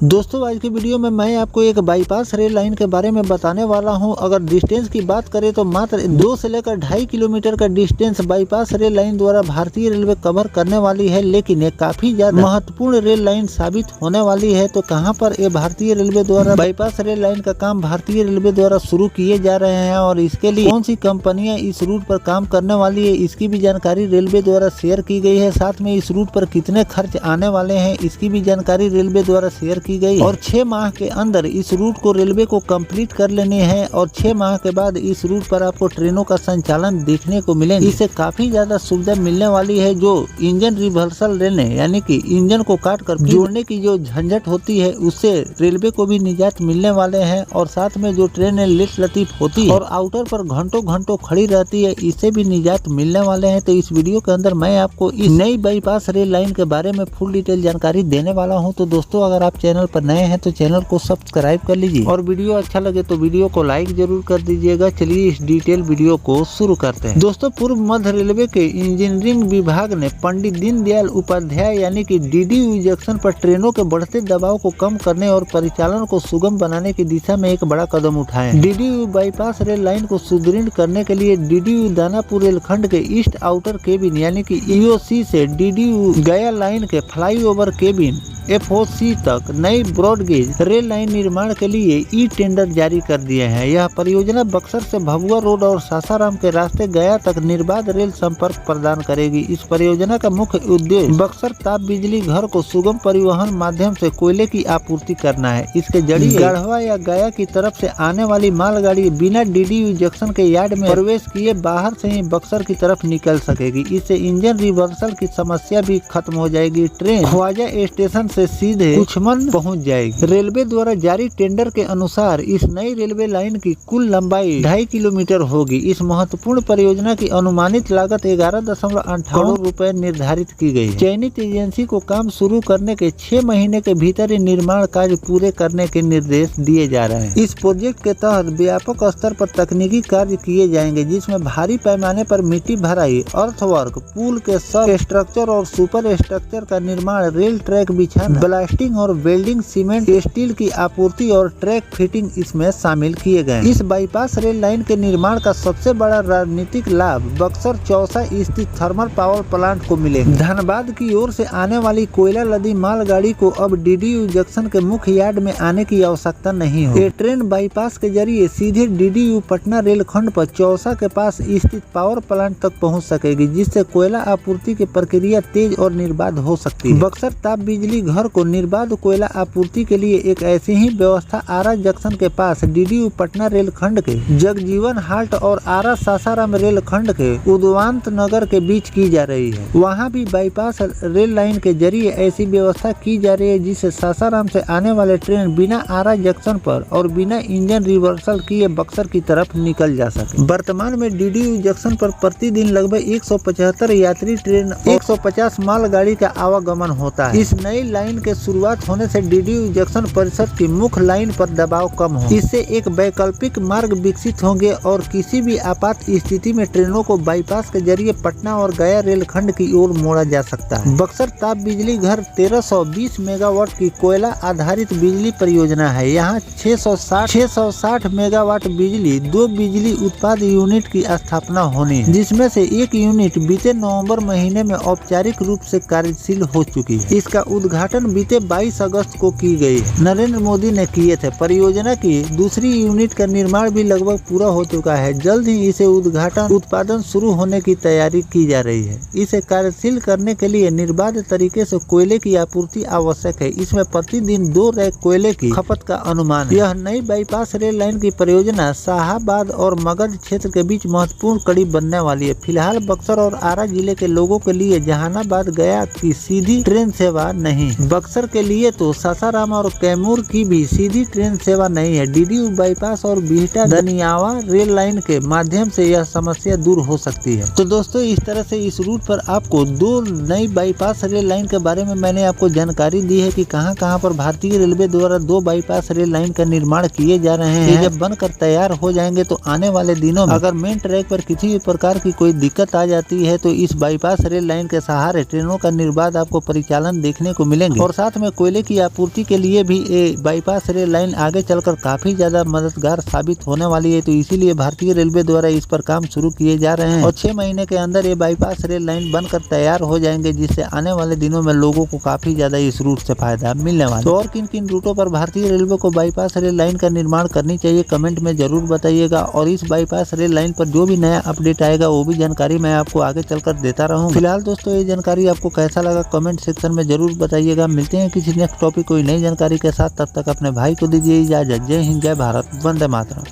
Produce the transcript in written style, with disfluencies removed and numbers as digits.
दोस्तों आज की वीडियो में मैं आपको एक बाईपास रेल लाइन के बारे में बताने वाला हूं। अगर डिस्टेंस की बात करें तो मात्र 2 से लेकर 2.5 किलोमीटर का डिस्टेंस बाईपास रेल लाइन द्वारा भारतीय रेलवे कवर करने वाली है, लेकिन ये काफी ज्यादा महत्वपूर्ण रेल लाइन साबित होने वाली है। तो कहां पर ये भारतीय रेलवे द्वारा बाईपास रेल लाइन का काम भारतीय रेलवे द्वारा शुरू किए जा रहे हैं और इसके लिए कौन सी कंपनियां इस रूट पर काम करने वाली है, इसकी भी जानकारी रेलवे द्वारा शेयर की गई है। साथ में इस रूट पर कितने खर्च आने वाले हैं इसकी भी जानकारी रेलवे द्वारा शेयर की गई और 6 माह के अंदर इस रूट को रेलवे को कंप्लीट कर लेने हैं और 6 माह के बाद इस रूट पर आपको ट्रेनों का संचालन देखने को मिलेंगे। इससे काफी ज्यादा सुविधा मिलने वाली है। जो इंजन रिवर्सल रहने यानी कि इंजन को काट कर जोड़ने की जो झंझट होती है उससे रेलवे को भी निजात मिलने वाले हैं और साथ में जो ट्रेन लेट लतीफ होती है और आउटर पर घंटों घंटों खड़ी रहती है इससे भी निजात मिलने वाले हैं। तो इस वीडियो के अंदर मैं आपको इस नई बाईपास रेल लाइन के बारे में फुल डिटेल जानकारी देने वाला हूं। तो दोस्तों अगर आप चैनल पर नए हैं तो चैनल को सब्सक्राइब कर लीजिए और वीडियो अच्छा लगे तो वीडियो को लाइक जरूर कर दीजिएगा। चलिए इस डिटेल वीडियो को शुरू करते हैं। दोस्तों पूर्व मध्य रेलवे के इंजीनियरिंग विभाग ने पंडित दीनदयाल उपाध्याय यानी कि डीडीयू जंक्शन पर ट्रेनों के बढ़ते दबाव को कम करने और परिचालन को सुगम बनाने की दिशा में एक बड़ा कदम उठाया। डीडीयू बाईपास रेल लाइन को सुदृढ़ करने के लिए डीडीयू दानापुर रेलखंड के ईस्ट आउटर केबिन यानी कि ईओसी से डीडीयू गया लाइन के फ्लाईओवर केबिन एफओसी तक नई ब्रॉडगेज रेल लाइन निर्माण के लिए ई टेंडर जारी कर दिए हैं। यह परियोजना बक्सर से भभुआ रोड और सासाराम के रास्ते गया तक निर्बाध रेल संपर्क प्रदान करेगी। इस परियोजना का मुख्य उद्देश्य बक्सर ताप बिजली घर को सुगम परिवहन माध्यम से कोयले की आपूर्ति करना है। इसके जरिए गढ़वा या गया की तरफ से आने वाली मालगाड़ी बिना डीडीयू जंक्शन के यार्ड में प्रवेश किए बाहर से ही बक्सर की तरफ निकल सकेगी। इससे इंजन रिवर्सल की समस्या भी खत्म हो जाएगी। ट्रेन ख्वाजा स्टेशन से सीधे कुछमन पहुंच जाएगी। रेलवे द्वारा जारी टेंडर के अनुसार इस नई रेलवे लाइन की कुल लंबाई 2.5 किलोमीटर होगी। इस महत्वपूर्ण परियोजना की अनुमानित लागत 11.8 करोड़ रुपए निर्धारित की गई है। चयनित एजेंसी को काम शुरू करने के 6 महीने के भीतर ही निर्माण कार्य पूरे करने के निर्देश दिए जा रहे हैं। इस प्रोजेक्ट के तहत व्यापक स्तर पर तकनीकी कार्य किए जाएंगे जिसमें भारी पैमाने पर मिट्टी भराई, अर्थवर्क, पुल के सब स्ट्रक्चर और सुपर स्ट्रक्चर का निर्माण, रेल ट्रैक बिछाना, ब्लास्टिंग और वेल्डिंग, सीमेंट, स्टील की आपूर्ति और ट्रैक फिटिंग इसमें शामिल किए गए। इस बाईपास रेल लाइन के निर्माण का सबसे बड़ा रणनीतिक लाभ बक्सर चौसा स्थित थर्मल पावर प्लांट को मिलेगा। धनबाद की ओर से आने वाली कोयला लदी मालगाड़ी को अब डीडीयू जंक्शन के मुख्य यार्ड में आने की आवश्यकता नहीं हो। ये ट्रेन बाईपास के जरिए सीधे डीडीयू पटना रेलखंड पर चौसा के पास स्थित पावर प्लांट तक पहुँच सकेगी, जिससे कोयला आपूर्ति की प्रक्रिया तेज और निर्बाध हो सकती है। बक्सर ताप बिजली घर को निर्बाध कोयला आपूर्ति के लिए एक ऐसी ही व्यवस्था आरा जंक्शन के पास डीडीयू पटना रेलखंड के जगजीवन हाल्ट और आरा सासाराम रेलखंड के उद्वांत नगर के बीच की जा रही है। वहां भी बाईपास रेल लाइन के जरिए ऐसी व्यवस्था की जा रही है जिससे सासाराम से आने वाले ट्रेन बिना आरा जंक्शन पर और बिना इंजन रिवर्सल किए बक्सर की तरफ निकल जा सके। वर्तमान में डीडीयू जंक्शन पर प्रतिदिन लगभग 175 यात्री ट्रेन 150 मालगाड़ी का आवागमन होता है। इस नई लाइन के शुरुआत होने से डीडीयू जंक्शन परिसर की मुख्य लाइन पर दबाव कम हो। इससे एक वैकल्पिक मार्ग विकसित होंगे और किसी भी आपात स्थिति में ट्रेनों को बाईपास के जरिए पटना और गया रेलखंड की ओर मोड़ा जा सकता है। बक्सर ताप बिजली घर 1320 मेगावाट की कोयला आधारित बिजली परियोजना है। यहाँ 660 मेगावाट बिजली 2 बिजली उत्पाद यूनिट की स्थापना होनी है, जिसमें से एक यूनिट बीते नवंबर महीने में औपचारिक रूप से कार्यशील हो चुकी है। इसका उद्घाटन बीते 22 अगस्त को की गई है। नरेंद्र मोदी ने किए थे। परियोजना की दूसरी यूनिट का निर्माण भी लगभग पूरा हो चुका है। जल्द ही इसे उत्पादन शुरू होने की तैयारी की जा रही है। इसे कार्यशील करने के लिए निर्बाध तरीके से कोयले की आपूर्ति आवश्यक है। इसमें प्रतिदिन 2 रैक कोयले की खपत का अनुमान है। यह नई बाईपास रेल लाइन की परियोजना शाहाबाद और मगध क्षेत्र के बीच महत्वपूर्ण कड़ी बनने वाली है। फिलहाल बक्सर और आरा जिले के लोगों के लिए जहानाबाद गया की सीधी ट्रेन सेवा नहीं। बक्सर के लिए तो सासाराम और कैमूर की भी सीधी ट्रेन सेवा नहीं है। डीडीयू बाईपास और बिहटा दनियावा रेल लाइन के माध्यम से यह समस्या दूर हो सकती है। तो दोस्तों इस तरह से इस रूट पर आपको 2 नई बाईपास रेल लाइन के बारे में मैंने आपको जानकारी दी है कि कहां पर भारतीय रेलवे द्वारा 2 बाईपास रेल लाइन का निर्माण किए जा रहे हैं। जब बनकर तैयार हो जाएंगे तो आने वाले दिनों में अगर मेन ट्रैक पर किसी भी प्रकार की कोई दिक्कत आ जाती है तो इस बाईपास रेल लाइन के सहारे ट्रेनों का निर्बाध आपको परिचालन देखने को मिलेंगे और साथ में कोयले की आपूर्ति के लिए भी ये बाईपास रेल लाइन आगे चलकर काफी ज्यादा मददगार साबित होने वाली है। तो इसीलिए भारतीय रेलवे द्वारा इस पर काम शुरू किए जा रहे हैं और 6 महीने के अंदर ये बाईपास रेल लाइन बनकर तैयार हो जाएंगे, जिससे आने वाले दिनों में लोगों को काफी ज्यादा इस रूट से फायदा मिलने वाला है। तो और किन किन रूटों पर भारतीय रेलवे को बाईपास रेल लाइन का निर्माण करनी चाहिए कमेंट में जरूर बताइएगा, और इस बाईपास रेल लाइन पर जो भी नया अपडेट आएगा वो भी जानकारी मैं आपको आगे चलकर देता रहूँ। फिलहाल दोस्तों ये जानकारी आपको कैसा लगा कमेंट सेक्शन में जरूर बताइएगा। मिलते हैं किसी नेक्स्ट टॉपिक कोई नई जानकारी के साथ, तब तक अपने भाई को दीजिए इजाजत। जय हिंद, जय भारत, वंदे मातरम।